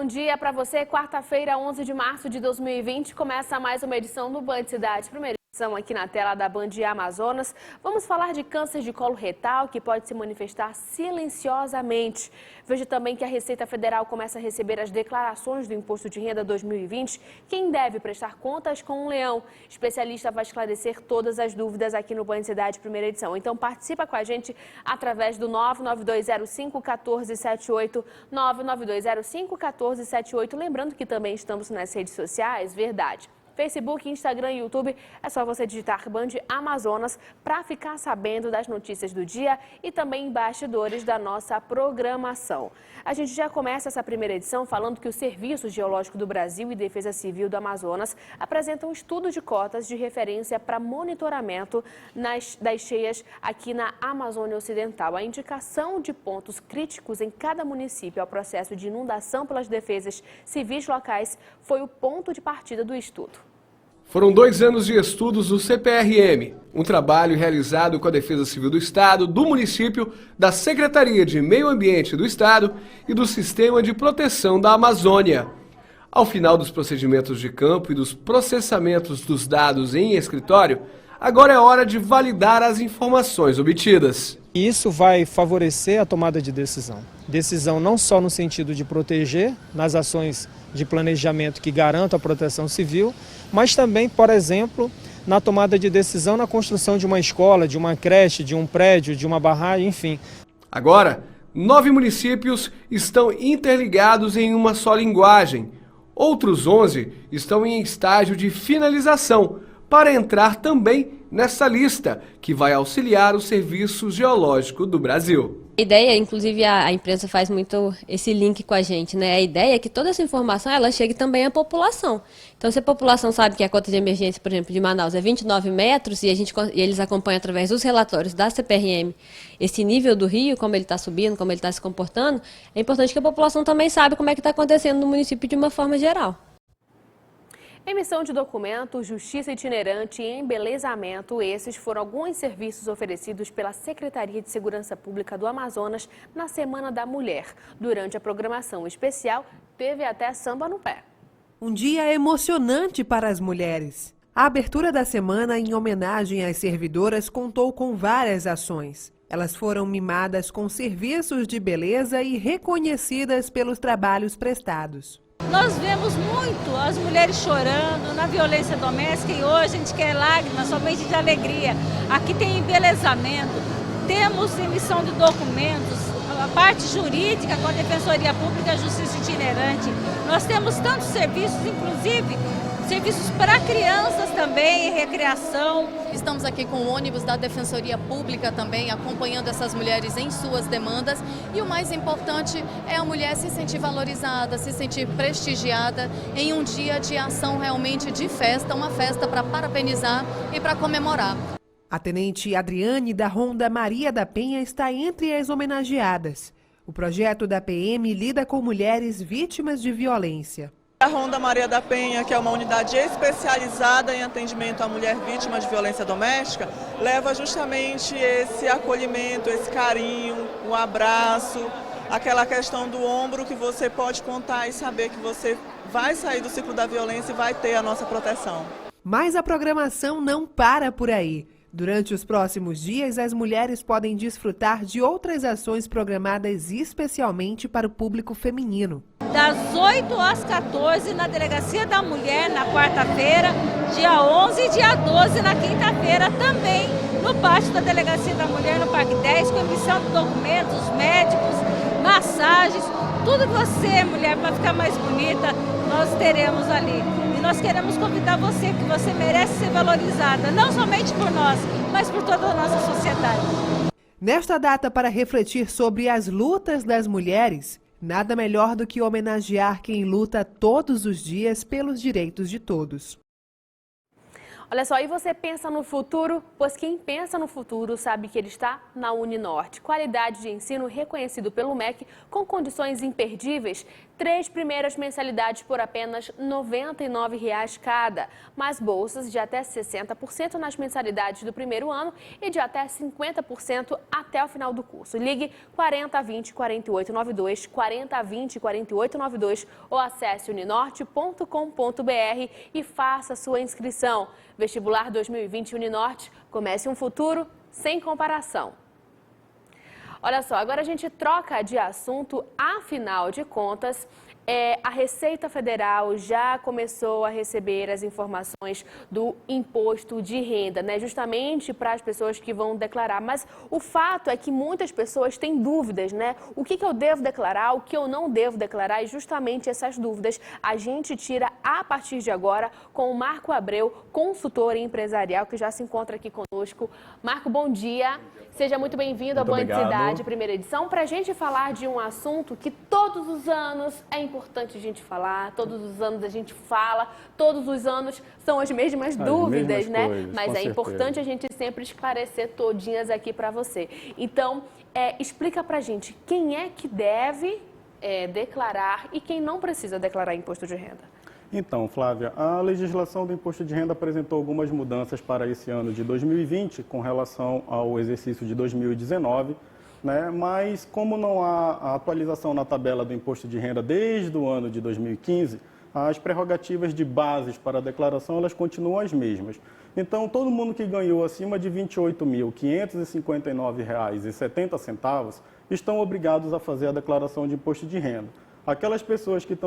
Bom dia para você. Quarta-feira, 11 de março de 2020, começa mais uma edição do Band Cidade. Primeira edição aqui na tela da Band Amazonas. Vamos falar de câncer de colo retal, que pode se manifestar silenciosamente. Veja também que a Receita Federal começa a receber as declarações do Imposto de Renda 2020. Quem deve prestar contas com um leão? Especialista vai esclarecer todas as dúvidas aqui no Band Cidade, primeira edição. Então participa com a gente através do 99205-1478, 99205-1478. Lembrando que também estamos nas redes sociais, verdade. Facebook, Instagram e YouTube, é só você digitar Band Amazonas para ficar sabendo das notícias do dia e também bastidores da nossa programação. A gente já começa essa primeira edição falando que o Serviço Geológico do Brasil e Defesa Civil do Amazonas apresentam um estudo de cotas de referência para monitoramento das cheias aqui na Amazônia Ocidental. A indicação de pontos críticos em cada município ao processo de inundação pelas defesas civis locais foi o ponto de partida do estudo. Foram 2 anos de estudos do CPRM, um trabalho realizado com a Defesa Civil do Estado, do município, da Secretaria de Meio Ambiente do Estado e do Sistema de Proteção da Amazônia. Ao final dos procedimentos de campo e dos processamentos dos dados em escritório, agora é hora de validar as informações obtidas. Isso vai favorecer a tomada de decisão. Decisão não só no sentido de proteger nas ações de planejamento que garantam a proteção civil, mas também, por exemplo, na tomada de decisão na construção de uma escola, de uma creche, de um prédio, de uma barragem, enfim. Agora, 9 municípios estão interligados em uma só linguagem. Outros 11 estão em estágio de finalização para entrar também nessa lista, que vai auxiliar o Serviço Geológico do Brasil. A ideia, inclusive a imprensa faz muito esse link com a gente, né? A ideia é que toda essa informação ela chegue também à população. Então, se a população sabe que a cota de emergência, por exemplo, de Manaus é 29 metros e eles acompanham através dos relatórios da CPRM esse nível do rio, como ele está subindo, como ele está se comportando, é importante que a população também saiba como é que está acontecendo no município de uma forma geral. Emissão de documento, justiça itinerante e embelezamento, esses foram alguns serviços oferecidos pela Secretaria de Segurança Pública do Amazonas na Semana da Mulher. Durante a programação especial, teve até samba no pé. Um dia emocionante para as mulheres. A abertura da semana, em homenagem às servidoras, contou com várias ações. Elas foram mimadas com serviços de beleza e reconhecidas pelos trabalhos prestados. Nós vemos muito as mulheres chorando na violência doméstica e hoje a gente quer lágrimas somente de alegria. Aqui tem embelezamento, temos emissão de documentos, a parte jurídica com a Defensoria Pública, Justiça Itinerante. Nós temos tantos serviços, inclusive serviços para crianças também, recreação. Estamos aqui com o ônibus da Defensoria Pública também, acompanhando essas mulheres em suas demandas. E o mais importante é a mulher se sentir valorizada, se sentir prestigiada em um dia de ação realmente de festa, uma festa para parabenizar e para comemorar. A tenente Adriane da Ronda Maria da Penha está entre as homenageadas. O projeto da PM lida com mulheres vítimas de violência. A Ronda Maria da Penha, que é uma unidade especializada em atendimento à mulher vítima de violência doméstica, leva justamente esse acolhimento, esse carinho, um abraço, aquela questão do ombro que você pode contar e saber que você vai sair do ciclo da violência e vai ter a nossa proteção. Mas a programação não para por aí. Durante os próximos dias, as mulheres podem desfrutar de outras ações programadas especialmente para o público feminino. Das 8 às 14 na Delegacia da Mulher, na quarta-feira, dia 11 e dia 12 na quinta-feira, também no pátio da Delegacia da Mulher, no Parque 10, com emissão de documentos médicos, massagens, tudo que você, mulher, para ficar mais bonita, nós teremos ali. E nós queremos convidar você, que você merece ser valorizada, não somente por nós, mas por toda a nossa sociedade. Nesta data, para refletir sobre as lutas das mulheres, nada melhor do que homenagear quem luta todos os dias pelos direitos de todos. Olha só, e você pensa no futuro? Pois quem pensa no futuro sabe que ele está na Uninorte. Qualidade de ensino reconhecido pelo MEC com condições imperdíveis. 3 primeiras mensalidades por apenas R$ 99,00 cada. Mais bolsas de até 60% nas mensalidades do primeiro ano e de até 50% até o final do curso. Ligue 4020 4892, 4020 4892 ou acesse uninorte.com.br e faça sua inscrição. Vestibular 2020 Uninorte, comece um futuro sem comparação. Olha só, agora a gente troca de assunto, afinal de contas, a Receita Federal já começou a receber as informações do imposto de renda, né? Justamente para as pessoas que vão declarar. Mas o fato é que muitas pessoas têm dúvidas, né? O que eu devo declarar, o que eu não devo declarar, e justamente essas dúvidas a gente tira a partir de agora com o Marco Abreu, consultor empresarial, que já se encontra aqui conosco. Marco, bom dia. Seja muito bem-vindo à Band Cidade, primeira edição, para a gente falar de um assunto que todos os anos é importante a gente falar, todos os anos a gente fala, todos os anos são as mesmas dúvidas, né? Coisas, mas é importante a gente sempre esclarecer todinhas aqui para você. Então, explica para a gente quem é que deve declarar e quem não precisa declarar imposto de renda. Então, Flávia, a legislação do imposto de renda apresentou algumas mudanças para esse ano de 2020 com relação ao exercício de 2019, né? Mas como não há a atualização na tabela do imposto de renda desde o ano de 2015, as prerrogativas de bases para a declaração elas continuam as mesmas. Então, todo mundo que ganhou acima de R$ 28.559,70 estão obrigados a fazer a declaração de imposto de renda. Aquelas pessoas que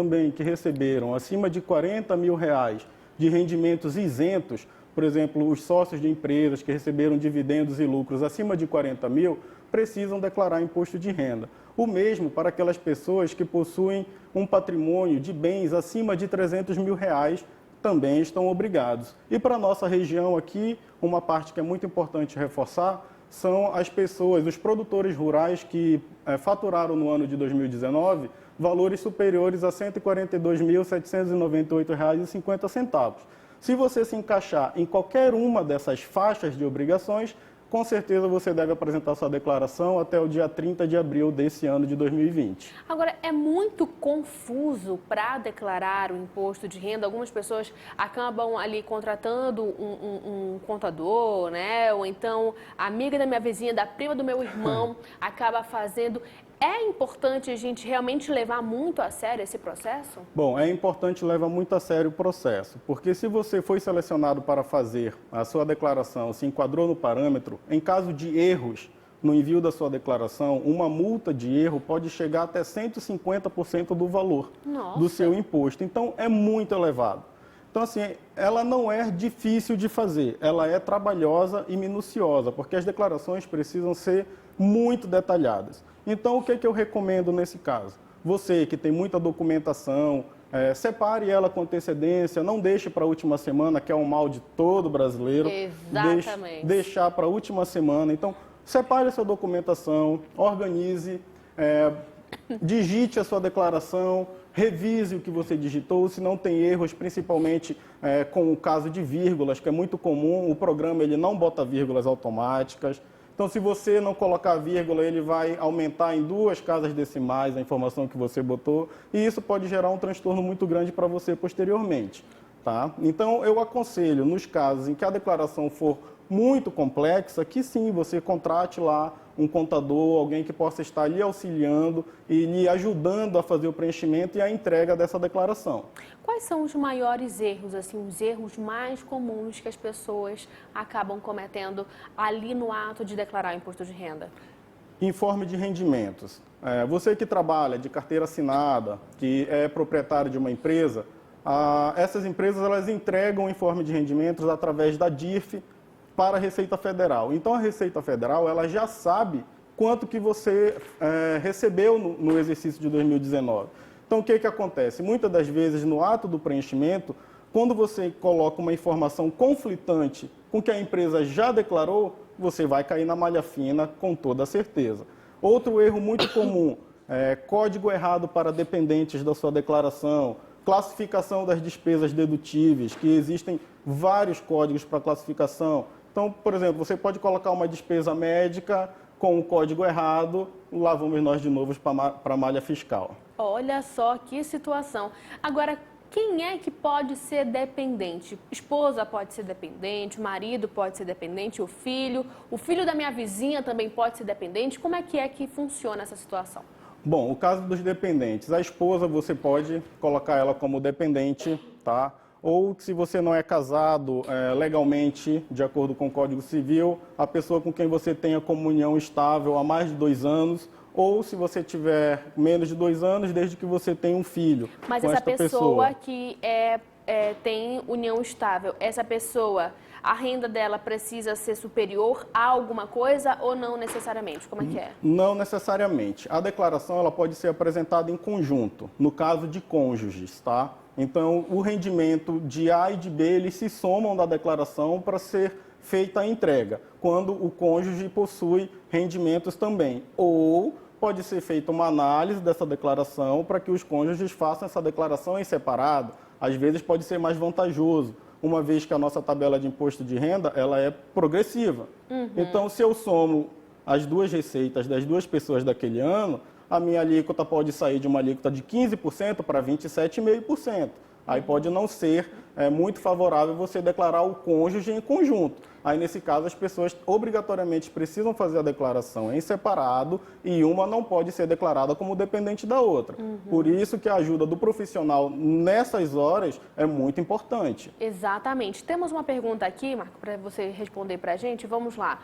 receberam acima de R$ 40 mil de rendimentos isentos, por exemplo, os sócios de empresas que receberam dividendos e lucros acima de 40 mil, precisam declarar imposto de renda. O mesmo para aquelas pessoas que possuem um patrimônio de bens acima de R$ 300 mil, também estão obrigados. E para a nossa região aqui, uma parte que é muito importante reforçar, são as pessoas, os produtores rurais que faturaram no ano de 2019 valores superiores a R$ 142.798,50. Se você se encaixar em qualquer uma dessas faixas de obrigações, com certeza você deve apresentar sua declaração até o dia 30 de abril desse ano de 2020. Agora, é muito confuso para declarar o imposto de renda. Algumas pessoas acabam ali contratando um contador, né? Ou então a amiga da minha vizinha, da prima do meu irmão, acaba fazendo. É importante a gente realmente levar muito a sério esse processo? Bom, é importante levar muito a sério o processo, porque se você foi selecionado para fazer a sua declaração, se enquadrou no parâmetro, em caso de erros no envio da sua declaração, uma multa de erro pode chegar até 150% do valor do seu imposto. Então, é muito elevado. Então, assim, ela não é difícil de fazer, ela é trabalhosa e minuciosa, porque as declarações precisam ser muito detalhadas. Então, o que eu recomendo nesse caso? Você que tem muita documentação, separe ela com antecedência, não deixe para a última semana, que é o mal de todo brasileiro. Exatamente. Deixar para a última semana. Então, separe a sua documentação, organize, digite a sua declaração, revise o que você digitou, se não tem erros, principalmente com o caso de vírgulas, que é muito comum, o programa ele não bota vírgulas automáticas. Então, se você não colocar vírgula, ele vai aumentar em 2 casas decimais a informação que você botou, e isso pode gerar um transtorno muito grande para você posteriormente, tá? Então, eu aconselho, nos casos em que a declaração for muito complexa, que sim, você contrate lá um contador, alguém que possa estar lhe auxiliando e lhe ajudando a fazer o preenchimento e a entrega dessa declaração. Quais são os maiores erros, assim, os erros mais comuns que as pessoas acabam cometendo ali no ato de declarar o imposto de renda? Informe de rendimentos. Você que trabalha de carteira assinada, que é proprietário de uma empresa, essas empresas elas entregam o informe de rendimentos através da DIRF para a Receita Federal. Então, a Receita Federal ela já sabe quanto que você recebeu no exercício de 2019. Então, o que acontece? Muitas das vezes, no ato do preenchimento, quando você coloca uma informação conflitante com o que a empresa já declarou, você vai cair na malha fina com toda certeza. Outro erro muito comum, código errado para dependentes da sua declaração, classificação das despesas dedutíveis, que existem vários códigos para classificação. Então, por exemplo, você pode colocar uma despesa médica com o código errado, lá vamos nós de novo para a malha fiscal. Olha só que situação. Agora, quem é que pode ser dependente? Esposa pode ser dependente, o marido pode ser dependente, o filho da minha vizinha também pode ser dependente. Como é que funciona essa situação? Bom, o caso dos dependentes, a esposa você pode colocar ela como dependente, tá? Ou se você não é casado legalmente, de acordo com o Código Civil, a pessoa com quem você tenha comunhão estável há mais de 2 anos, ou se você tiver menos de 2 anos, desde que você tenha um filho. Mas com essa esta pessoa que tem união estável, essa pessoa, a renda dela precisa ser superior a alguma coisa ou não necessariamente? Como é que é? Não necessariamente. A declaração ela pode ser apresentada em conjunto, no caso de cônjuges, tá? Então, o rendimento de A e de B, eles se somam da declaração para ser feita a entrega, quando o cônjuge possui rendimentos também. Ou pode ser feita uma análise dessa declaração para que os cônjuges façam essa declaração em separado. Às vezes pode ser mais vantajoso, uma vez que a nossa tabela de imposto de renda ela é progressiva. Então, se eu somo as duas receitas das duas pessoas daquele ano, a minha alíquota pode sair de uma alíquota de 15% para 27,5%. Aí pode não ser muito favorável você declarar o cônjuge em conjunto. Aí, nesse caso, as pessoas obrigatoriamente precisam fazer a declaração em separado e uma não pode ser declarada como dependente da outra. Por isso que a ajuda do profissional nessas horas é muito importante. Exatamente. Temos uma pergunta aqui, Marco, para você responder para a gente. Vamos lá.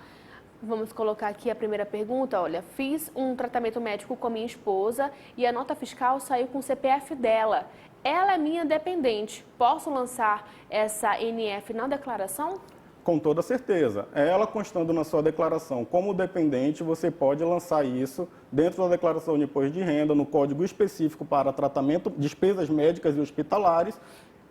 Vamos colocar aqui a primeira pergunta. Olha, fiz um tratamento médico com a minha esposa e a nota fiscal saiu com o CPF dela. Ela é minha dependente. Posso lançar essa NF na declaração? Com toda certeza. Ela constando na sua declaração como dependente, você pode lançar isso dentro da declaração de imposto de renda, no código específico para tratamento, despesas médicas e hospitalares,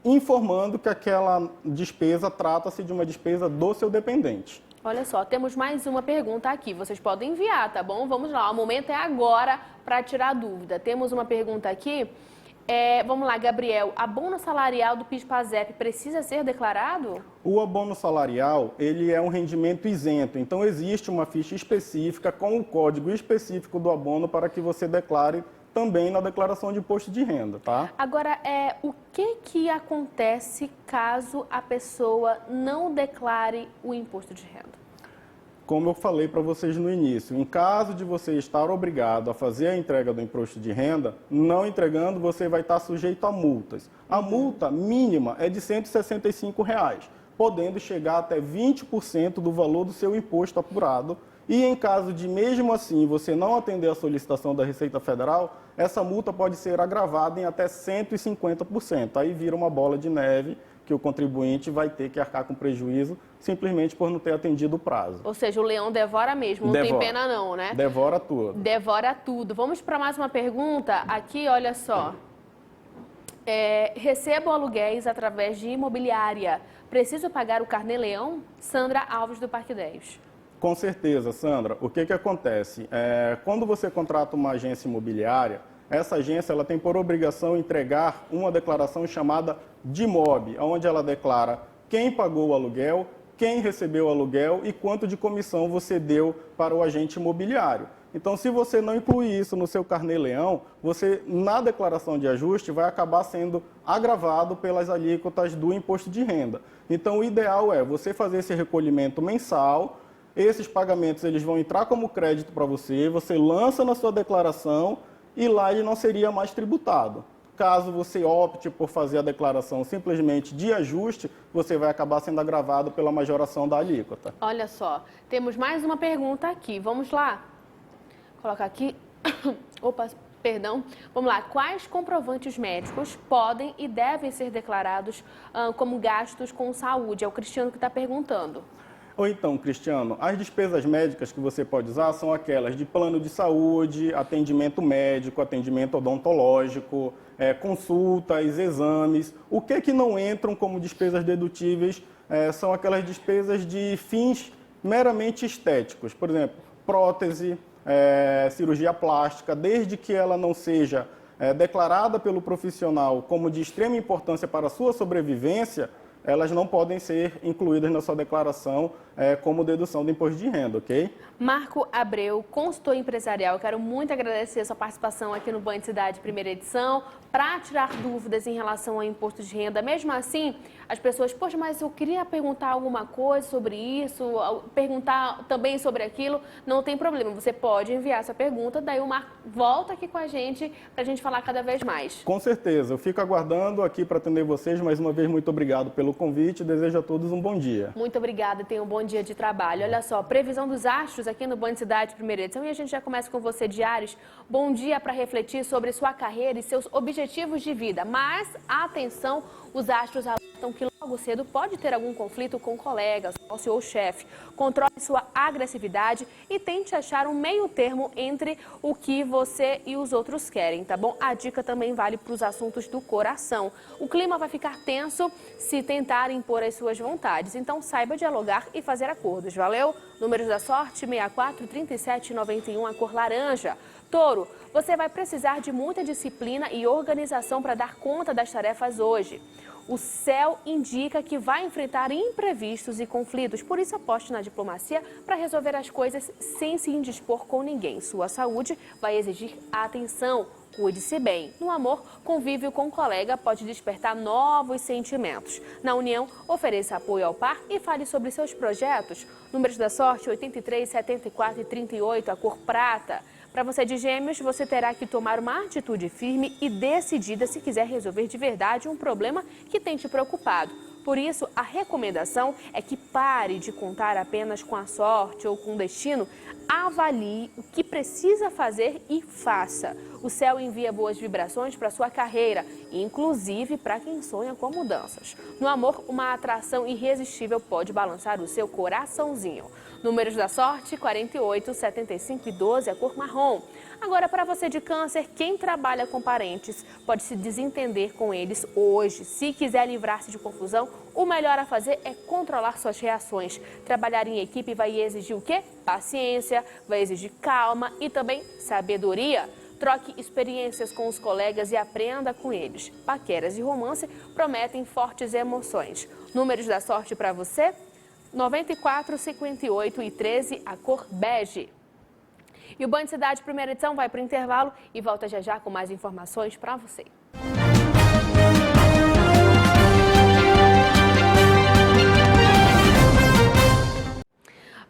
informando que aquela despesa trata-se de uma despesa do seu dependente. Olha só, temos mais uma pergunta aqui. Vocês podem enviar, tá bom? Vamos lá, o momento é agora para tirar dúvida. Temos uma pergunta aqui. Vamos lá, Gabriel. Abono salarial do PIS/PASEP precisa ser declarado? O abono salarial, ele é um rendimento isento. Então, existe uma ficha específica com o código específico do abono para que você declare também na declaração de imposto de renda, tá? Agora, o que acontece caso a pessoa não declare o imposto de renda? Como eu falei para vocês no início, em caso de você estar obrigado a fazer a entrega do imposto de renda, não entregando, você vai estar sujeito a multas. A multa mínima é de R$ 165, podendo chegar até 20% do valor do seu imposto apurado. E em caso de, mesmo assim, você não atender a solicitação da Receita Federal, essa multa pode ser agravada em até 150%. Aí vira uma bola de neve que o contribuinte vai ter que arcar com prejuízo simplesmente por não ter atendido o prazo. Ou seja, o leão devora mesmo, não tem pena não, né? Devora tudo. Devora tudo. Vamos para mais uma pergunta. Aqui, olha só. Recebo aluguéis através de imobiliária. Preciso pagar o carnê-leão? Sandra Alves, do Parque 10. Com certeza, Sandra. O que acontece? Quando você contrata uma agência imobiliária, essa agência ela tem por obrigação entregar uma declaração chamada DIMOB, onde ela declara quem pagou o aluguel, quem recebeu o aluguel e quanto de comissão você deu para o agente imobiliário. Então, se você não incluir isso no seu carnê-leão, você, na declaração de ajuste, vai acabar sendo agravado pelas alíquotas do imposto de renda. Então, o ideal é você fazer esse recolhimento mensal. Esses pagamentos eles vão entrar como crédito para você, você lança na sua declaração e lá ele não seria mais tributado. Caso você opte por fazer a declaração simplesmente de ajuste, você vai acabar sendo agravado pela majoração da alíquota. Olha só, temos mais uma pergunta aqui. Vamos lá? Colocar aqui. Opa, perdão. Vamos lá. Quais comprovantes médicos podem e devem ser declarados como gastos com saúde? É o Cristiano que está perguntando. Ou então, Cristiano, as despesas médicas que você pode usar são aquelas de plano de saúde, atendimento médico, atendimento odontológico, consultas, exames. O que não entram como despesas dedutíveis são aquelas despesas de fins meramente estéticos. Por exemplo, prótese, cirurgia plástica, desde que ela não seja declarada pelo profissional como de extrema importância para a sua sobrevivência, elas não podem ser incluídas na sua declaração como dedução do imposto de renda, ok? Marco Abreu, consultor empresarial, eu quero muito agradecer a sua participação aqui no Band Cidade primeira edição, para tirar dúvidas em relação ao imposto de renda. Mesmo assim, as pessoas, poxa, mas eu queria perguntar alguma coisa sobre isso, perguntar também sobre aquilo, não tem problema, você pode enviar essa pergunta, daí o Marco volta aqui com a gente para a gente falar cada vez mais. Com certeza, eu fico aguardando aqui para atender vocês, mais uma vez muito obrigado pelo convite, desejo a todos um bom dia. Muito obrigada, tenha um bom dia de trabalho. Olha só, previsão dos astros aqui no Band Cidade primeira edição e a gente já começa com você, Diários. Bom dia para refletir sobre sua carreira e seus objetivos de vida, mas atenção, os astros alertam que logo cedo pode ter algum conflito com colegas, sócio ou chefe. Controle sua agressividade e tente achar um meio termo entre o que você e os outros querem, tá bom? A dica também vale para os assuntos do coração. O clima vai ficar tenso se tentar impor as suas vontades, então saiba dialogar e fazer acordos, valeu? Números da sorte, 64, 37 e 91, a cor laranja. Touro, você vai precisar de muita disciplina e organização para dar conta das tarefas hoje. O céu indica que vai enfrentar imprevistos e conflitos, por isso aposte na diplomacia para resolver as coisas sem se indispor com ninguém. Sua saúde vai exigir atenção, cuide-se bem. No amor, convívio com um colega pode despertar novos sentimentos. Na união, ofereça apoio ao par e fale sobre seus projetos. Números da sorte, 83, 74 e 38, a cor prata. Para você de Gêmeos, você terá que tomar uma atitude firme e decidida se quiser resolver de verdade um problema que tem te preocupado. Por isso, a recomendação é que pare de contar apenas com a sorte ou com o destino. Avalie o que precisa fazer e faça. O céu envia boas vibrações para sua carreira, inclusive para quem sonha com mudanças. No amor, uma atração irresistível pode balançar o seu coraçãozinho. Números da sorte, 48, 75 e 12, a cor marrom. Agora, para você de Câncer, quem trabalha com parentes pode se desentender com eles hoje. Se quiser livrar-se de confusão, o melhor a fazer é controlar suas reações. Trabalhar em equipe vai exigir o quê? Paciência, vai exigir calma e também sabedoria. Troque experiências com os colegas e aprenda com eles. Paqueras e romance prometem fortes emoções. Números da sorte para você? 94, 58 e 13, a cor bege. E o Band Cidade primeira edição vai para o intervalo e volta já já com mais informações para você.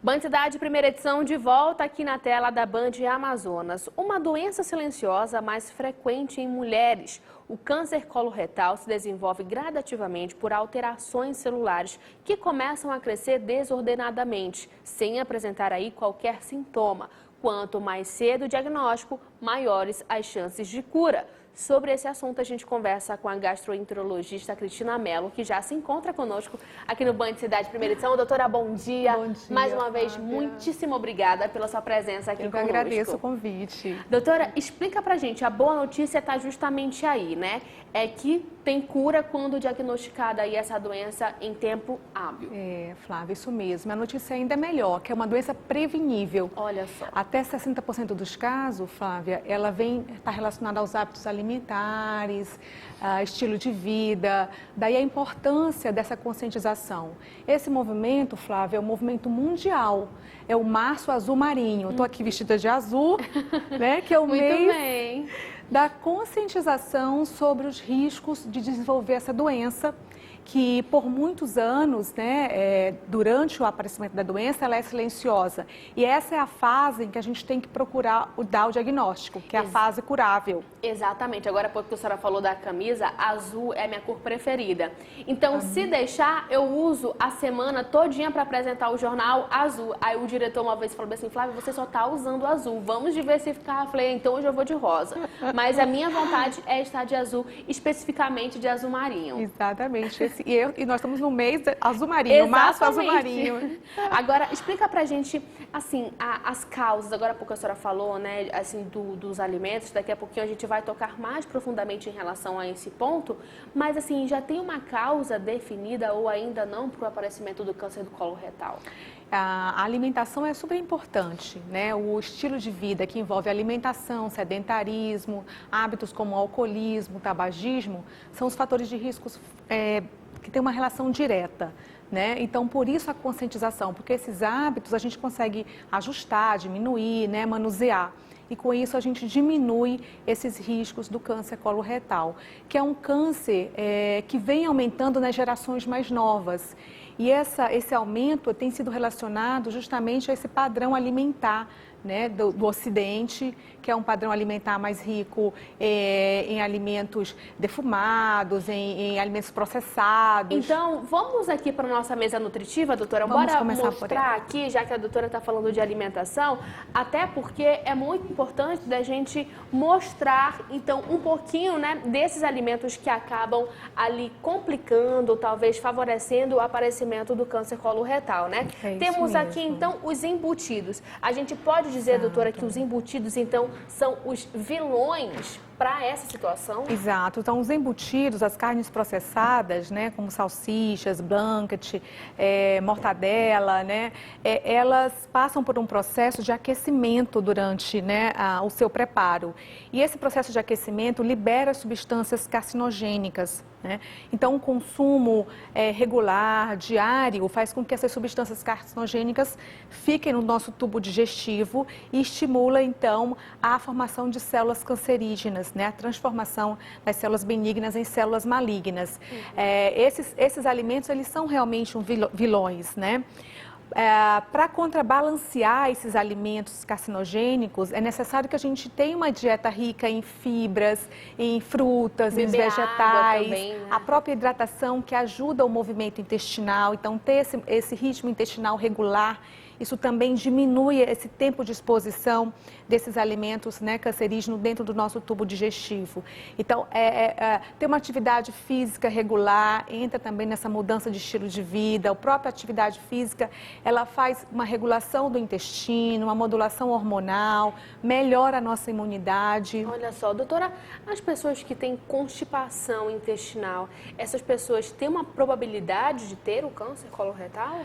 Band Cidade primeira edição de volta aqui na tela da Band Amazonas. Uma doença silenciosa mais frequente em mulheres. O câncer coloretal se desenvolve gradativamente por alterações celulares que começam a crescer desordenadamente, sem apresentar aí qualquer sintoma. Quanto mais cedo o diagnóstico, maiores as chances de cura. Sobre esse assunto, a gente conversa com a gastroenterologista Cristina Mello, que já se encontra conosco aqui no Band Cidade primeira edição. Doutora, bom dia. Bom dia, mais uma vez, Flávia. Muitíssimo obrigada pela sua presença aqui conosco. Eu que agradeço o convite. Doutora, explica pra gente, a boa notícia está justamente aí, né? É que tem cura quando diagnosticada aí essa doença em tempo hábil. Flávia, isso mesmo. A notícia ainda é melhor, que é uma doença prevenível. Olha só. Até 60% dos casos, Flávia, ela está relacionada aos hábitos alimentares, estilo de vida. Daí a importância dessa conscientização. Esse movimento, Flávia, é um movimento mundial. É o Março Azul Marinho. Estou aqui vestida de azul, né? Que é o mês da conscientização sobre os riscos de desenvolver essa doença, que por muitos anos, né, durante o aparecimento da doença, ela é silenciosa. E essa é a fase em que a gente tem que procurar dar o diagnóstico, que é a fase curável. Exatamente. Agora, há pouco que a senhora falou da camisa, azul é a minha cor preferida. Então, se deixar, eu uso a semana todinha para apresentar o jornal azul. Aí o diretor uma vez falou assim, Flávia, você só está usando azul, vamos diversificar. Eu falei, então hoje eu vou de rosa. Mas a minha vontade é estar de azul, especificamente de azul marinho. Exatamente. E nós estamos no mês azul marinho, Março Azul Marinho. Agora, explica pra gente, assim, as causas. Agora há pouco a senhora falou, né, assim, dos alimentos. Daqui a pouquinho a gente vai tocar mais profundamente em relação a esse ponto. Mas, assim, já tem uma causa definida ou ainda não para o aparecimento do câncer do colo retal? A alimentação é super importante, né? O estilo de vida que envolve alimentação, sedentarismo, hábitos como alcoolismo, tabagismo, são os fatores de riscos que têm uma relação direta, né? Então, por isso a conscientização, porque esses hábitos a gente consegue ajustar, diminuir, né? Manusear. E com isso a gente diminui esses riscos do câncer coloretal, que é um câncer que vem aumentando nas gerações mais novas. E esse aumento tem sido relacionado justamente a esse padrão alimentar, né, do Ocidente, que é um padrão alimentar mais rico em alimentos defumados, em alimentos processados. Então, vamos aqui para a nossa mesa nutritiva, doutora? Bora mostrar aqui, já que a doutora está falando de alimentação, até porque é muito importante da gente mostrar, então, um pouquinho, né, desses alimentos que acabam ali complicando, talvez favorecendo o aparecimento do câncer coloretal, né? Temos aqui, então, os embutidos. A gente pode dizer, doutora, que os embutidos, então, são os vilões para essa situação? Exato. Então, os embutidos, as carnes processadas, né, como salsichas, blanket, mortadela, né, elas passam por um processo de aquecimento durante, né, o seu preparo. E esse processo de aquecimento libera substâncias carcinogênicas, né? Então, o consumo regular, diário, faz com que essas substâncias carcinogênicas fiquem no nosso tubo digestivo e estimula, então, a formação de células cancerígenas, né? A transformação das células benignas em células malignas. Esses alimentos, eles são realmente vilões, né? Para contrabalancear esses alimentos carcinogênicos, é necessário que a gente tenha uma dieta rica em fibras, em frutas, em vegetais, também, né? A própria hidratação que ajuda o movimento intestinal, então ter esse ritmo intestinal regular, isso também diminui esse tempo de exposição desses alimentos, né, cancerígenos dentro do nosso tubo digestivo. Então, ter uma atividade física regular entra também nessa mudança de estilo de vida. A própria atividade física, ela faz uma regulação do intestino, uma modulação hormonal, melhora a nossa imunidade. Olha só, doutora, as pessoas que têm constipação intestinal, essas pessoas têm uma probabilidade de ter o câncer coloretal?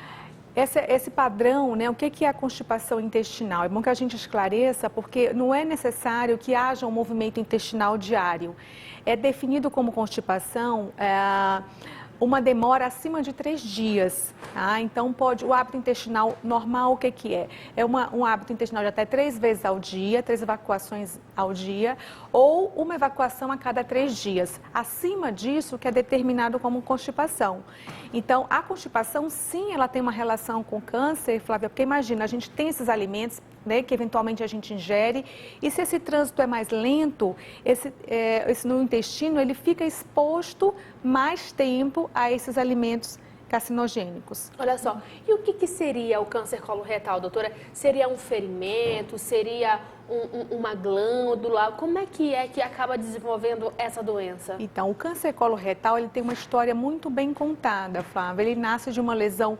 Esse padrão, né, o que é a constipação intestinal? É bom que a gente esclareça, porque não é necessário que haja um movimento intestinal diário. É definido como constipação uma demora acima de 3 dias. Tá? Então, o hábito intestinal normal, o que é? É um hábito intestinal de até 3 vezes ao dia, 3 evacuações ao dia, ou uma evacuação a cada 3 dias. Acima disso, que é determinado como constipação. Então, a constipação, sim, ela tem uma relação com câncer, Flávia, porque imagina, a gente tem esses alimentos, né, que eventualmente a gente ingere, e se esse trânsito é mais lento, esse no intestino, ele fica exposto mais tempo a esses alimentos carcinogênicos. Olha só, e o que seria o câncer coloretal, doutora? Seria um ferimento? Seria uma glândula? Como é que acaba desenvolvendo essa doença? Então, o câncer coloretal, ele tem uma história muito bem contada, Flávia. Ele nasce de uma lesão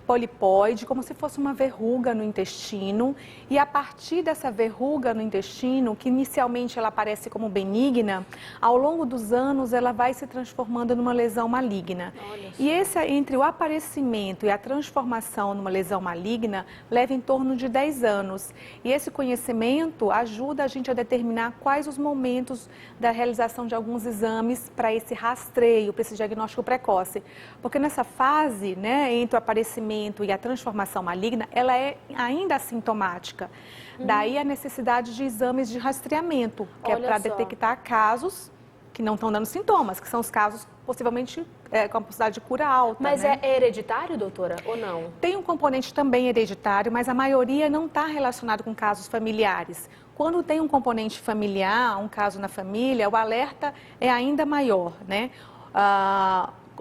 polipoide, como se fosse uma verruga no intestino, e a partir dessa verruga no intestino, que inicialmente ela aparece como benigna, ao longo dos anos ela vai se transformando numa lesão maligna. E entre o aparecimento e a transformação numa lesão maligna leva em torno de 10 anos. E esse conhecimento ajuda a gente a determinar quais os momentos da realização de alguns exames para esse rastreio, para esse diagnóstico precoce. Porque nessa fase, né, entre o aparecimento e a transformação maligna, ela é ainda assintomática. Daí a necessidade de exames de rastreamento, que é para detectar casos que não estão dando sintomas, que são os casos possivelmente com a possibilidade de cura alta. Mas né? É hereditário, doutora, ou não? Tem um componente também hereditário, mas a maioria não está relacionado com casos familiares. Quando tem um componente familiar, um caso na família, o alerta é ainda maior, né?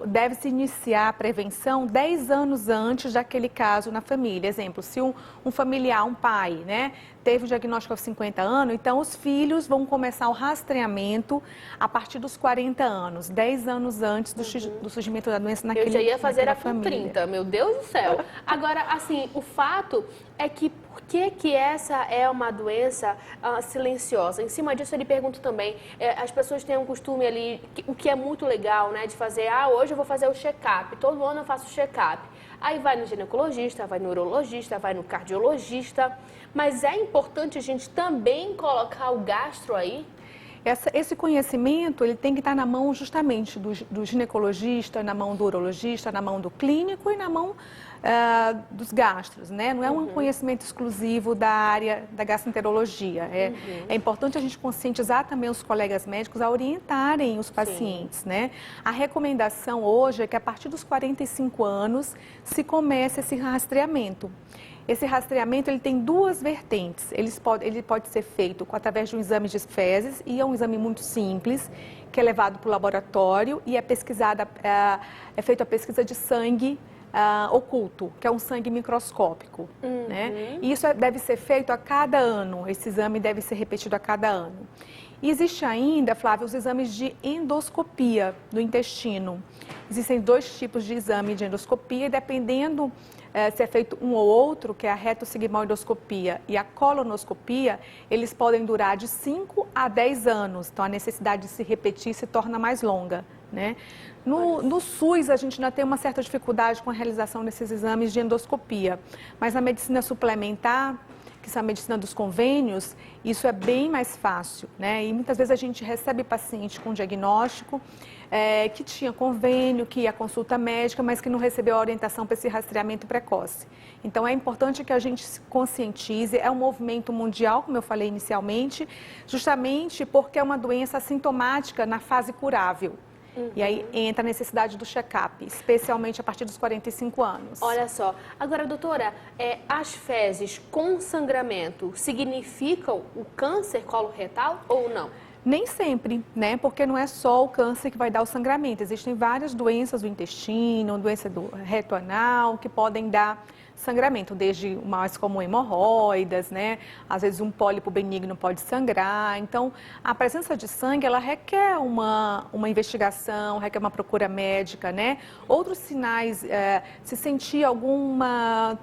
Deve-se iniciar a prevenção 10 anos antes daquele caso na família. Exemplo, se um familiar, um pai, né, teve o diagnóstico aos 50 anos, então os filhos vão começar o rastreamento a partir dos 40 anos, 10 anos antes do surgimento da doença naquele família. Eu já ia fazer a com 30, meu Deus do céu. Agora, assim, o fato é que por que essa é uma doença silenciosa? Em cima disso, eu lhe pergunto também, as pessoas têm um costume ali, o que é muito legal, né, de fazer, hoje eu vou fazer o check-up, todo ano eu faço o check-up. Aí vai no ginecologista, vai no urologista, vai no cardiologista. Mas é importante a gente também colocar o gastro aí? Esse conhecimento ele tem que estar na mão justamente do ginecologista, na mão do urologista, na mão do clínico e na mão dos gastros, né? Não é um conhecimento exclusivo da área da gastroenterologia. É importante a gente conscientizar também os colegas médicos a orientarem os pacientes, né? A recomendação hoje é que a partir dos 45 anos se comece esse rastreamento. Esse rastreamento ele tem duas vertentes. Ele pode ser feito através de um exame de fezes, e é um exame muito simples, que é levado para o laboratório e é feita a pesquisa de sangue oculto, que é um sangue microscópico. Né? E isso deve ser feito a cada ano, esse exame deve ser repetido a cada ano. E existe ainda, Flávia, os exames de endoscopia do intestino. Existem 2 tipos de exame de endoscopia, e dependendo se é feito um ou outro, que é a retossigmoidoscopia e a colonoscopia, eles podem durar de 5 a 10 anos. Então, a necessidade de se repetir se torna mais longa, né? No SUS, a gente ainda tem uma certa dificuldade com a realização desses exames de endoscopia, mas na medicina suplementar, que são a medicina dos convênios, isso é bem mais fácil, né? E muitas vezes a gente recebe paciente com diagnóstico que tinha convênio, que ia à consulta médica, mas que não recebeu a orientação para esse rastreamento precoce. Então, é importante que a gente se conscientize, é um movimento mundial, como eu falei inicialmente, justamente porque é uma doença assintomática na fase curável. E aí entra a necessidade do check-up, especialmente a partir dos 45 anos. Olha só. Agora, doutora, as fezes com sangramento significam o câncer coloretal ou não? Nem sempre, né? Porque não é só o câncer que vai dar o sangramento. Existem várias doenças do intestino, doença do reto anal, que podem dar sangramento, desde o mais comum hemorroidas, né? Às vezes um pólipo benigno pode sangrar. Então, a presença de sangue, ela requer uma investigação, requer uma procura médica, né? Outros sinais, se sentir alguma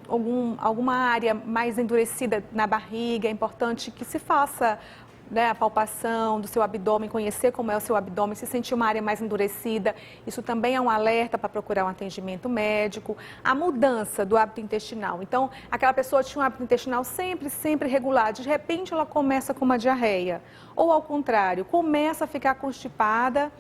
área mais endurecida na barriga, é importante que se faça, né, a palpação do seu abdômen, conhecer como é o seu abdômen, se sentir uma área mais endurecida, isso também é um alerta para procurar um atendimento médico. A mudança do hábito intestinal. Então, aquela pessoa tinha um hábito intestinal sempre regular, de repente ela começa com uma diarreia. Ou ao contrário, começa a ficar constipada,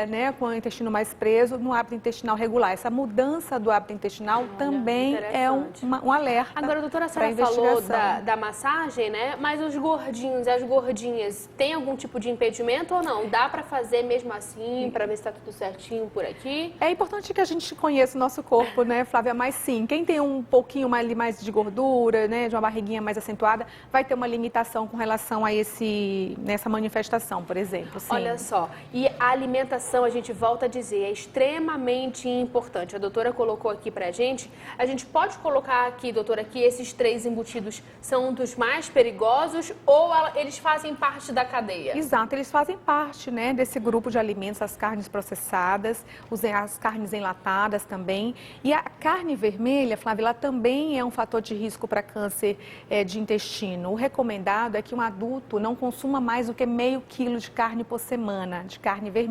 né, com o intestino mais preso, no hábito intestinal regular. Essa mudança do hábito intestinal também é um alerta. Agora, doutora, a senhora falou da massagem, né? Mas os gordinhos e as gordinhas, tem algum tipo de impedimento ou não? Dá para fazer mesmo assim, para ver se está tudo certinho por aqui? É importante que a gente conheça o nosso corpo, né, Flávia? Mas sim, quem tem um pouquinho mais de gordura, né, de uma barriguinha mais acentuada, vai ter uma limitação com relação a essa manifestação, por exemplo. Sim. Olha só, e a alimentação, a gente volta a dizer, é extremamente importante. A doutora colocou aqui pra gente. A gente pode colocar aqui, doutora, que esses 3 embutidos são um dos mais perigosos ou eles fazem parte da cadeia? Exato, eles fazem parte, né, desse grupo de alimentos, as carnes processadas, as carnes enlatadas também. E a carne vermelha, Flávia, ela também é um fator de risco para câncer de intestino. O recomendado é que um adulto não consuma mais do que meio quilo de carne por semana, de carne vermelha.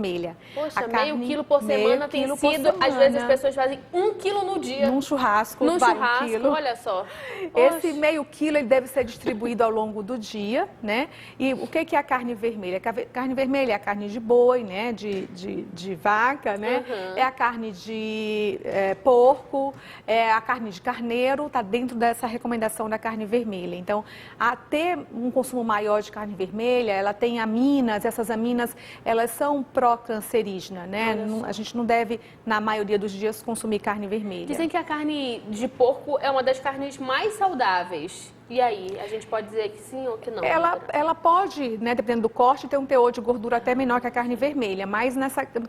Poxa, meio quilo por semana tem sido, às vezes as pessoas fazem 1 quilo no dia. Num churrasco, olha só. Esse meio quilo ele deve ser distribuído ao longo do dia, né? E o que é a carne vermelha? A carne vermelha é a carne de boi, né? De vaca, né? É a carne de porco, é a carne de carneiro, está dentro dessa recomendação da carne vermelha. Então, a ter um consumo maior de carne vermelha, ela tem aminas, essas aminas, elas são pró-cancerígena, né? A gente não deve, na maioria dos dias, consumir carne vermelha. Dizem que a carne de porco é uma das carnes mais saudáveis. E aí, a gente pode dizer que sim ou que não? Ela pode, né, dependendo do corte, ter um teor de gordura até menor que a carne vermelha, mas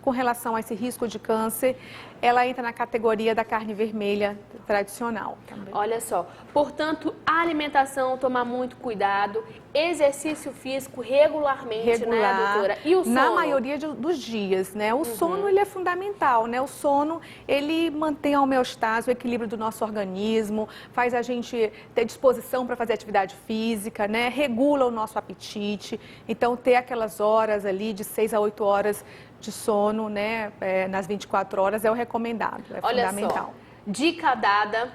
com relação a esse risco de câncer, ela entra na categoria da carne vermelha tradicional também. Olha só, portanto, a alimentação, tomar muito cuidado, exercício físico regularmente, né, doutora? E o sono? Na maioria dos dias, né? O sono, ele é fundamental, né? O sono, ele mantém a homeostase, o equilíbrio do nosso organismo, faz a gente ter disposição para fazer atividade física, né? Regula o nosso apetite. Então, ter aquelas horas ali de 6 a 8 horas de sono, né? Nas 24 horas é o recomendado, é fundamental. Só. Dica dada.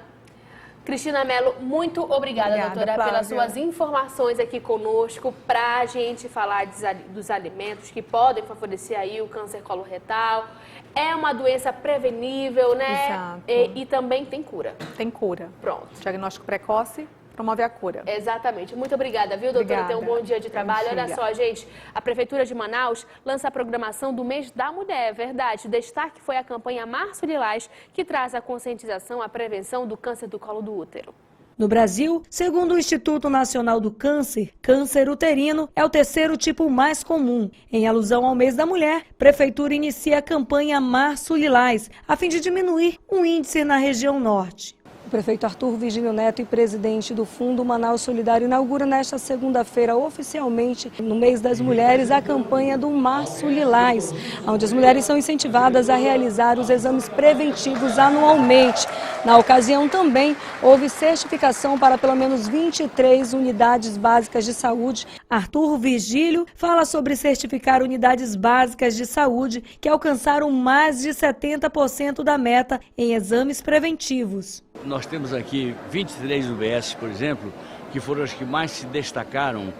Cristina Mello, muito obrigada, doutora, Flávia, pelas suas informações aqui conosco para a gente falar dos alimentos que podem favorecer aí o câncer coloretal. É uma doença prevenível, né? Exato. E também tem cura. Tem cura. Pronto. Diagnóstico precoce promove a cura. Exatamente. Muito obrigada, viu, doutora? Tenha um bom dia de trabalho. Bom dia. Olha só, gente, a Prefeitura de Manaus lança a programação do Mês da Mulher, é verdade. O destaque foi a campanha Março Lilás, que traz a conscientização, a prevenção do câncer do colo do útero. No Brasil, segundo o Instituto Nacional do Câncer, câncer uterino é o terceiro tipo mais comum. Em alusão ao mês da mulher, a Prefeitura inicia a campanha Março Lilás, a fim de diminuir o índice na região norte. O prefeito Arthur Virgínio Neto e presidente do Fundo Manaus Solidário inaugura nesta segunda-feira, oficialmente, no mês das mulheres, a campanha do Março Lilás, onde as mulheres são incentivadas a realizar os exames preventivos anualmente. Na ocasião também houve certificação para pelo menos 23 unidades básicas de saúde. Arthur Virgílio fala sobre certificar unidades básicas de saúde que alcançaram mais de 70% da meta em exames preventivos. Nós temos aqui 23 UBS, por exemplo, que foram as que mais se destacaram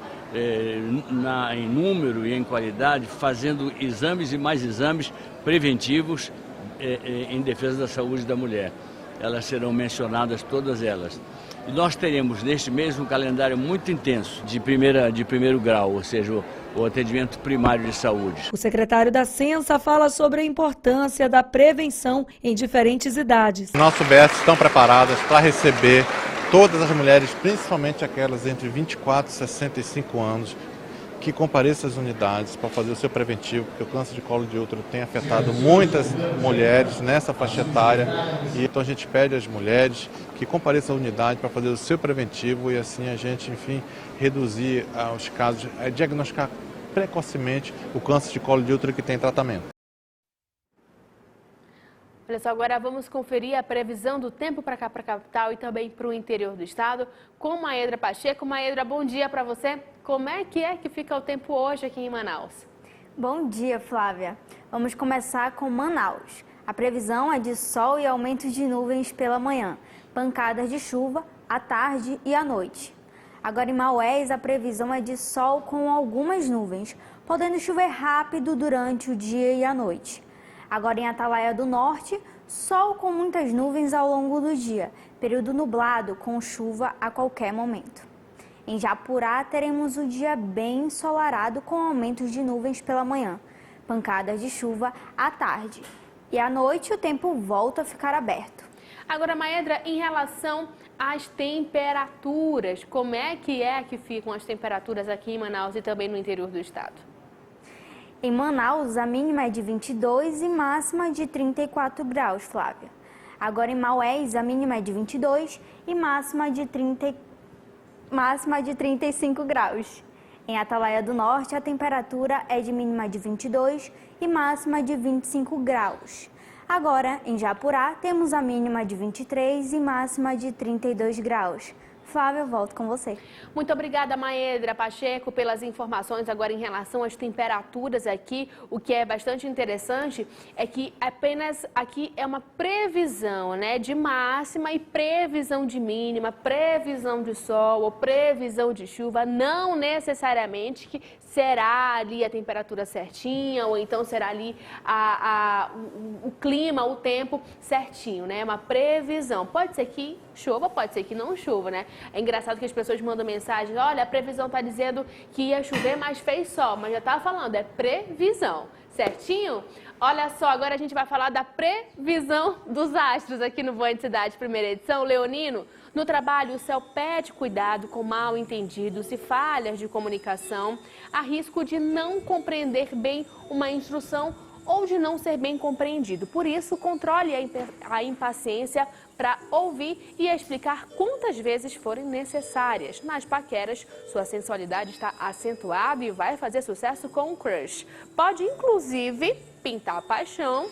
em número e em qualidade, fazendo exames e mais exames preventivos em defesa da saúde da mulher. Elas serão mencionadas todas elas. E nós teremos neste mês um calendário muito intenso de primeiro grau, ou seja, o atendimento primário de saúde. O secretário da Censa fala sobre a importância da prevenção em diferentes idades. Nossos UBS estão preparadas para receber todas as mulheres, principalmente aquelas entre 24 e 65 anos, que compareçam às unidades para fazer o seu preventivo, porque o câncer de colo de útero tem afetado muitas mulheres nessa faixa etária. E então a gente pede às mulheres que compareçam à unidade para fazer o seu preventivo e assim a gente, enfim, reduzir os casos, diagnosticar precocemente o câncer de colo de útero que tem tratamento. Olha só, agora vamos conferir a previsão do tempo para cá, para a capital e também para o interior do estado, com Maedra Pacheco. Maedra, bom dia para você. Como é que fica o tempo hoje aqui em Manaus? Bom dia, Flávia. Vamos começar com Manaus. A previsão é de sol e aumento de nuvens pela manhã, pancadas de chuva à tarde e à noite. Agora em Maués, a previsão é de sol com algumas nuvens, podendo chover rápido durante o dia e a noite. Agora em Atalaia do Norte, sol com muitas nuvens ao longo do dia, período nublado com chuva a qualquer momento. Em Japurá, teremos o dia bem ensolarado com aumentos de nuvens pela manhã, pancadas de chuva à tarde. E à noite o tempo volta a ficar aberto. Agora, Maedra, em relação às temperaturas, como é que ficam as temperaturas aqui em Manaus e também no interior do estado? Em Manaus, a mínima é de 22 e máxima de 34 graus, Flávia. Agora em Maués, a mínima é de 22 e máxima de 35 graus. Em Atalaia do Norte, a temperatura é de mínima de 22 e máxima de 25 graus. Agora, em Japurá, temos a mínima de 23 e máxima de 32 graus. Flávia, eu volto com você. Muito obrigada, Maedra Pacheco, pelas informações. Agora, em relação às temperaturas aqui, o que é bastante interessante é que apenas aqui é uma previsão, né, de máxima e previsão de mínima, previsão de sol ou previsão de chuva, não necessariamente que será ali a temperatura certinha ou então será ali o clima, o tempo certinho, né? É uma previsão. Pode ser que chova, pode ser que não chova, né? É engraçado que as pessoas mandam mensagens, olha, a previsão está dizendo que ia chover, mas fez sol, mas já está falando, é previsão, certinho? Olha só, agora a gente vai falar da previsão dos astros aqui no Band Cidade, primeira edição. Leonino, no trabalho, o céu pede cuidado com mal entendidos e falhas de comunicação, há risco de não compreender bem uma instrução ou de não ser bem compreendido. Por isso, controle a impaciência para ouvir e explicar quantas vezes forem necessárias. Nas paqueras, sua sensualidade está acentuada e vai fazer sucesso com o crush. Pode, inclusive, pintar a paixão.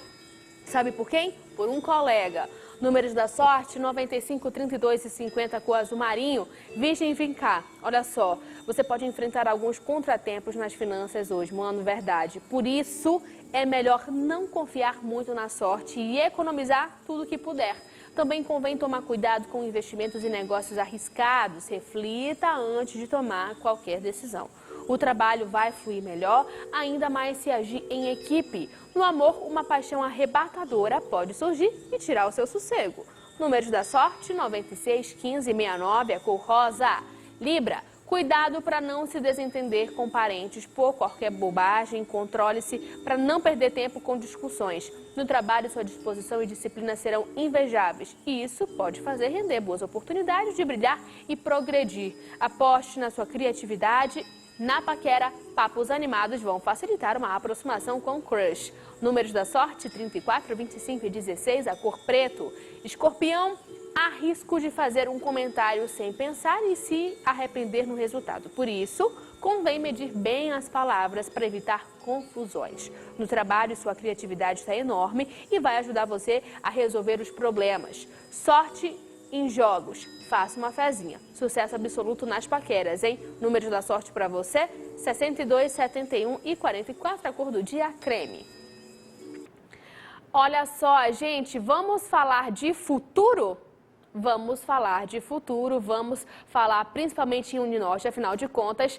Sabe por quem? Por um colega. Números da sorte, 95, 32 e 50, com azul marinho. Virgem, vem cá. Olha só, você pode enfrentar alguns contratempos nas finanças hoje, mano, verdade. Por isso, é melhor não confiar muito na sorte e economizar tudo que puder, Também convém tomar cuidado com investimentos em negócios arriscados. Reflita antes de tomar qualquer decisão. O trabalho vai fluir melhor, ainda mais se agir em equipe. No amor, uma paixão arrebatadora pode surgir e tirar o seu sossego. Números da sorte, 96, 15, 69, a cor rosa. Libra, cuidado para não se desentender com parentes por qualquer bobagem. Controle-se para não perder tempo com discussões. No trabalho, sua disposição e disciplina serão invejáveis. E isso pode fazer render boas oportunidades de brilhar e progredir. Aposte na sua criatividade. Na paquera, papos animados vão facilitar uma aproximação com o crush. Números da sorte, 34, 25 e 16, a cor preto. Escorpião, há risco de fazer um comentário sem pensar e se arrepender no resultado. Por isso, convém medir bem as palavras para evitar confusões. No trabalho, sua criatividade está enorme e vai ajudar você a resolver os problemas. Sorte em jogos. Faça uma fezinha. Sucesso absoluto nas paqueras, hein? Números da sorte para você, 62, 71 e 44, a cor do dia, creme. Olha só, gente, vamos falar de futuro? Vamos falar de futuro, vamos falar principalmente em Uninorte, afinal de contas,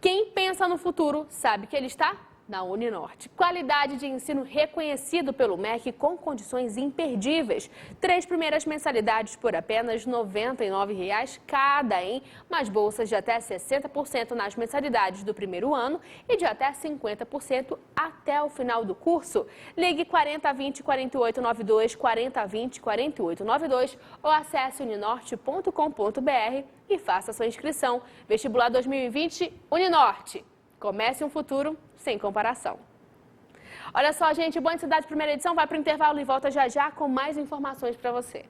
quem pensa no futuro sabe que ele está na Uninorte. Qualidade de ensino reconhecido pelo MEC com condições imperdíveis. 3 primeiras mensalidades por apenas R$ 99,00 cada, hein? Mais bolsas de até 60% nas mensalidades do primeiro ano e de até 50% até o final do curso. Ligue 4020 4892, 4020 4892 ou acesse uninorte.com.br e faça sua inscrição. Vestibular 2020 Uninorte. Comece um futuro sem comparação. Olha só, gente, Band Cidade Primeira Edição vai para o intervalo e volta já já com mais informações para você.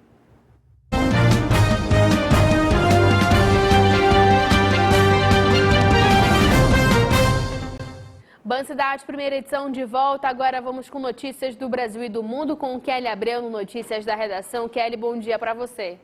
Band Cidade Primeira Edição de volta. Agora vamos com notícias do Brasil e do mundo com Kelly Abreu no Notícias da Redação. Kelly, bom dia para você.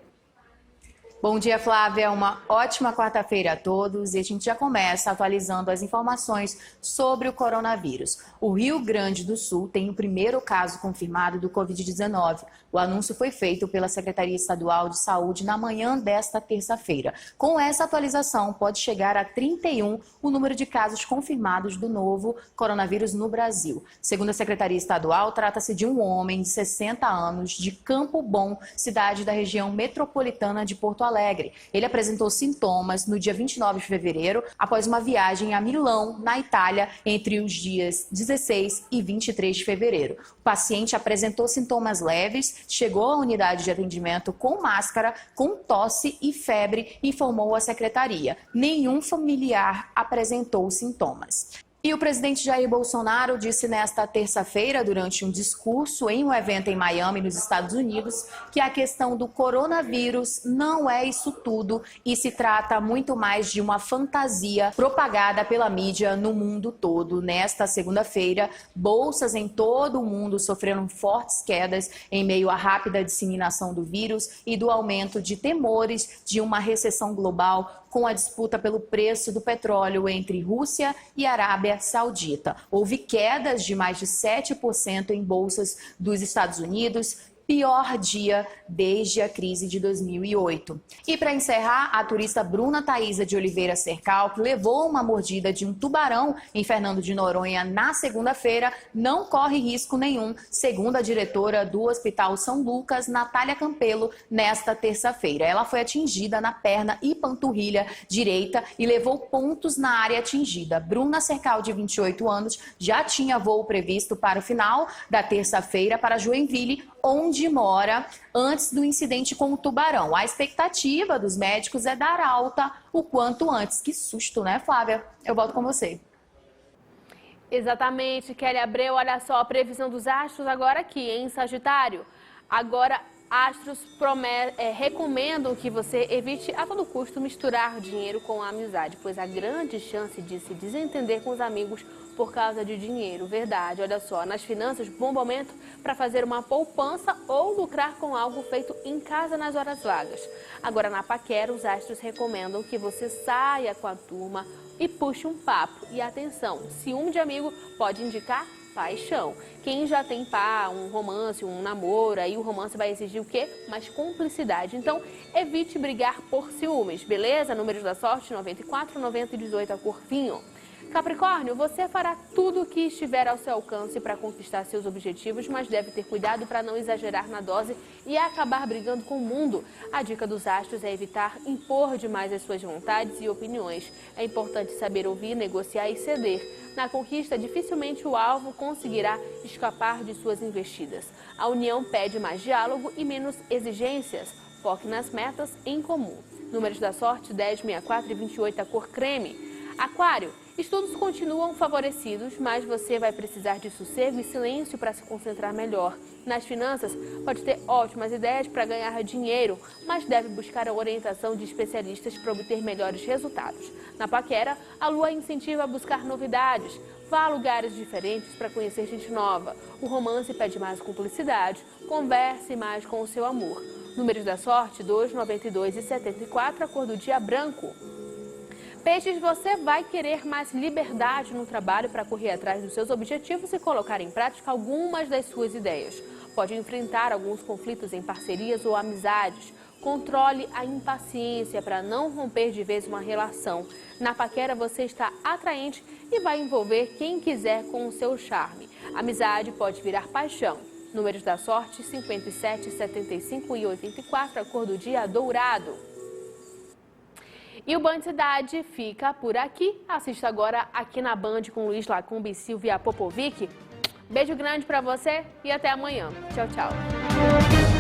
Bom dia, Flávia. Uma ótima quarta-feira a todos. E a gente já começa atualizando as informações sobre o coronavírus. O Rio Grande do Sul tem o primeiro caso confirmado do Covid-19. O anúncio foi feito pela Secretaria Estadual de Saúde na manhã desta terça-feira. Com essa atualização, pode chegar a 31 o número de casos confirmados do novo coronavírus no Brasil. Segundo a Secretaria Estadual, trata-se de um homem de 60 anos de Campo Bom, cidade da região metropolitana de Porto Alegre. Ele apresentou sintomas no dia 29 de fevereiro, após uma viagem a Milão, na Itália, entre os dias 16 e 23 de fevereiro. O paciente apresentou sintomas leves, chegou à unidade de atendimento com máscara, com tosse e febre, informou a secretaria. Nenhum familiar apresentou sintomas. E o presidente Jair Bolsonaro disse nesta terça-feira, durante um discurso em um evento em Miami, nos Estados Unidos, que a questão do coronavírus não é isso tudo e se trata muito mais de uma fantasia propagada pela mídia no mundo todo. Nesta segunda-feira, bolsas em todo o mundo sofreram fortes quedas em meio à rápida disseminação do vírus e do aumento de temores de uma recessão global com a disputa pelo preço do petróleo entre Rússia e Arábia Saudita. Houve quedas de mais de 7% em bolsas dos Estados Unidos, pior dia desde a crise de 2008. E para encerrar, a turista Bruna Thaisa de Oliveira Cercal, que levou uma mordida de um tubarão em Fernando de Noronha na segunda-feira, não corre risco nenhum, segundo a diretora do Hospital São Lucas, Natália Campelo, nesta terça-feira. Ela foi atingida na perna e panturrilha direita e levou pontos na área atingida. Bruna Cercal, de 28 anos, já tinha voo previsto para o final da terça-feira para Joinville, onde mora, antes do incidente com o tubarão. A expectativa dos médicos é dar alta o quanto antes. Que susto, né, Flávia? Eu volto com você. Exatamente, Kelly Abreu. Olha só a previsão dos astros agora aqui, em Sagitário. Agora, astros recomendam que você evite a todo custo misturar dinheiro com a amizade, pois há grande chance de se desentender com os amigos por causa de dinheiro. Verdade, olha só, nas finanças, bom momento para fazer uma poupança ou lucrar com algo feito em casa nas horas vagas. Agora, na paquera, os astros recomendam que você saia com a turma e puxe um papo. E atenção, ciúme de amigo pode indicar paixão. Quem já tem um romance, um namoro, aí o romance vai exigir o quê? Mais cumplicidade. Então, evite brigar por ciúmes, beleza? Números da sorte, 94, 90 e 18, a cor vinho. Capricórnio, você fará tudo o que estiver ao seu alcance para conquistar seus objetivos, mas deve ter cuidado para não exagerar na dose e acabar brigando com o mundo. A dica dos astros é evitar impor demais as suas vontades e opiniões. É importante saber ouvir, negociar e ceder. Na conquista, dificilmente o alvo conseguirá escapar de suas investidas. A união pede mais diálogo e menos exigências. Foque nas metas em comum. Números da sorte, 10, 64 e 28, a cor creme. Aquário, estudos continuam favorecidos, mas você vai precisar de sossego e silêncio para se concentrar melhor. Nas finanças, pode ter ótimas ideias para ganhar dinheiro, mas deve buscar a orientação de especialistas para obter melhores resultados. Na paquera, a lua incentiva a buscar novidades. Vá a lugares diferentes para conhecer gente nova. O romance pede mais cumplicidade, converse mais com o seu amor. Números da sorte, 2, 92 e 74, a cor do dia branco. Peixes, você vai querer mais liberdade no trabalho para correr atrás dos seus objetivos e colocar em prática algumas das suas ideias. Pode enfrentar alguns conflitos em parcerias ou amizades. Controle a impaciência para não romper de vez uma relação. Na paquera, você está atraente e vai envolver quem quiser com o seu charme. Amizade pode virar paixão. Números da sorte, 57, 75 e 84, a cor do dia dourado. E o Band Cidade fica por aqui. Assista agora aqui na Band com Luiz Lacombe e Silvia Popovic. Beijo grande pra você e até amanhã. Tchau, tchau.